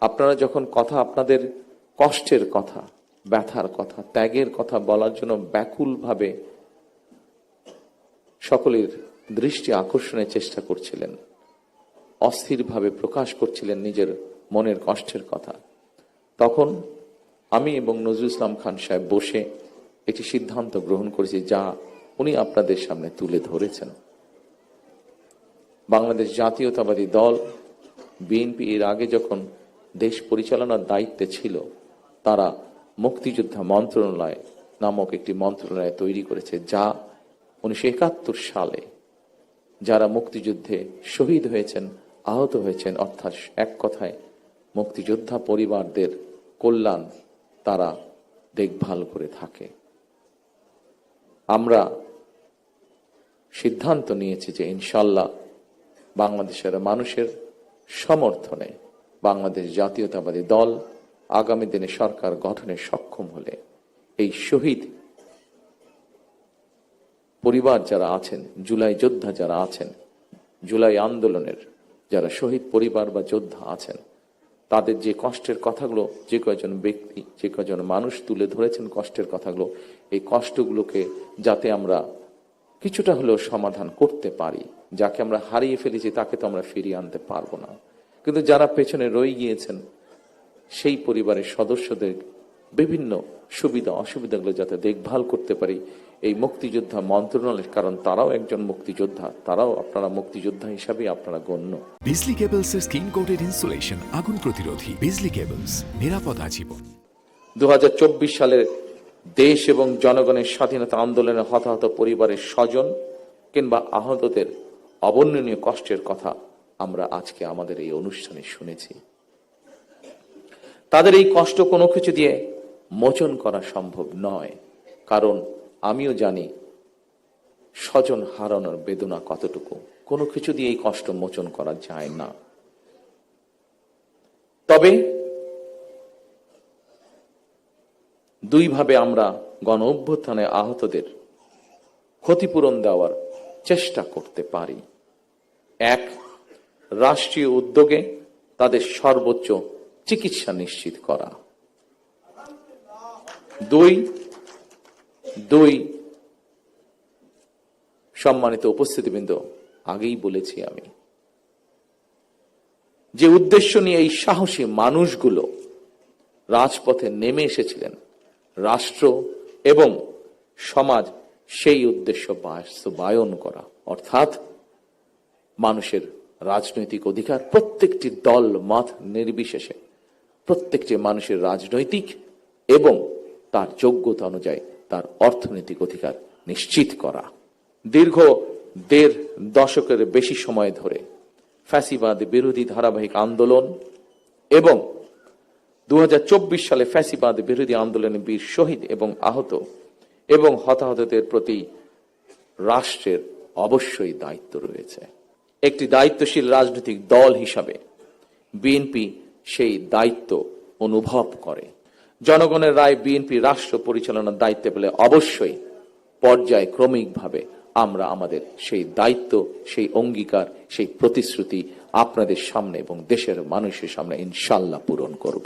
আপনারা যখন কথা, আপনাদের কষ্টের কথা, ব্যথার কথা, ত্যাগের কথা বলার জন্য ব্যাকুলভাবে সকলের দৃষ্টি আকর্ষণের চেষ্টা করছিলেন, অস্থিরভাবে প্রকাশ করছিলেন নিজের মনের কষ্টের কথা, তখন আমি এবং নজরুল ইসলাম খান সাহেব বসে একটি সিদ্ধান্ত গ্রহণ করেছি, যা উনি আপনাদের সামনে তুলে ধরেছেন। বাংলাদেশ জাতীয়তাবাদী দল বিএনপি এর আগে যখন দেশ পরিচালনার দায়িত্বে ছিল, তারা মুক্তিযোদ্ধা মন্ত্রণালয় নামক একটি মন্ত্রণালয় তৈরি করেছে, যা 1971 সালে যারা মুক্তিযুদ্ধে শহীদ হয়েছেন, আহত হয়েছেন, অর্থাৎ এক কথায় মুক্তিযোদ্ধা পরিবারদের কল্যাণ তারা দেখভাল করে থাকে। আমরা সিদ্ধান্ত নিয়েছি যে ইনশাল্লাহ বাংলাদেশের মানুষের সমর্থনে বাংলাদেশ জাতীয়তাবাদী দল আগামী দিনে সরকার গঠনে সক্ষম হলে এই শহীদ পরিবার যারা আছেন, জুলাই যোদ্ধা যারা আছেন, জুলাই আন্দোলনের যারা শহীদ পরিবার বা যোদ্ধা আছেন, তাদের যে কষ্টের কথাগুলো যে কয়েকজন ব্যক্তি, যে কয়েকজন মানুষ তুলে ধরেছেন কষ্টের কথাগুলো, এই কষ্টগুলোকে যাতে আমরা কিছুটা হলেও সমাধান করতে পারি। যাকে আমরা হারিয়ে ফেলেছি তাকে তো আমরা ফিরিয়ে আনতে পারবো না, কিন্তু যারা পেছনে রয়ে গিয়েছেন সেই পরিবারের সদস্যদের বিভিন্ন সুবিধা অসুবিধাগুলো যাতে দেখভাল করতে পারি এই মুক্তিযোদ্ধা মন্ত্রণালয়, কারণ তারাও একজন মুক্তিযোদ্ধা, তারাও আপনারা মুক্তিযোদ্ধা হিসাবে আপনারা গণ্য। বিজলি কেবলস এর স্কিন কোটেড ইনসুলেশন আগুন প্রতিরোধী। বিজলি কেবলস, নিরাপদ আজীবন। 2024 সালের দেশ এবং জনগণের স্বাধীনতা আন্দোলনে হতাহত পরিবারের স্বজন কিংবা আহতদের অবর্ণনীয় কষ্টের কথা আমরা আজকে আমাদের এই অনুষ্ঠানে শুনেছি। তাদের এই কষ্ট কোনো কিছু দিয়ে মোচন করা সম্ভব নয়, কারণ আমিও জানি স্বজন হারানোর বেদনা কতটুকু। কোনো কিছু দিয়ে এই কষ্ট মোচন করা যায় না। তবে দুইভাবে আমরা গণ অভ্যুত্থানে আহতদের ক্ষতিপূরণ দেওয়ার চেষ্টা করতে পারি। এক, রাষ্ট্রীয় উদ্যোগে তাদের সর্বোচ্চ চিকিৎসা নিশ্চিত করা। দুই, সম্মানিত উপস্থিতিবৃন্দ, আগেই বলেছি আমি যে উদ্দেশ্য নিয়ে এই সাহসী মানুষগুলো রাজপথে নেমে এসেছিলেন, রাষ্ট্র এবং সমাজ সেই উদ্দেশ্য বাস্তবায়ন করা, অর্থাৎ মানুষের রাজনৈতিক অধিকার, প্রত্যেকটি দল মত নির্বিশেষে প্রত্যেকটি মানুষের রাজনৈতিক এবং তার যোগ্যতা অনুযায়ী তার অর্থনৈতিক অধিকার নিশ্চিত করা। দীর্ঘ 1.5 দশকের বেশি সময় ধরে ফ্যাসিবাদ বিরোধী ধারাবাহিক আন্দোলন এবং 2024 সালে ফ্যাসিবাদ বিরোধী আন্দোলনে বীর শহীদ এবং আহত এবং হতাহতদের প্রতি রাষ্ট্রের অবশ্যই দায়িত্ব রয়েছে। একটি দায়িত্বশীল রাজনৈতিক দল হিসাবে বিএনপি সেই দায়িত্ব অনুভব করে। জনগণের রায় বিএনপি রাষ্ট্র পরিচালনার দায়িত্বে পেলে অবশ্যই পর্যায়ক্রমিকভাবে আমরা আমাদের সেই দায়িত্ব, সেই অঙ্গীকার, সেই প্রতিশ্রুতি আপনাদের সামনে এবং দেশের মানুষের সামনে ইনশাল্লাহ পূরণ করব।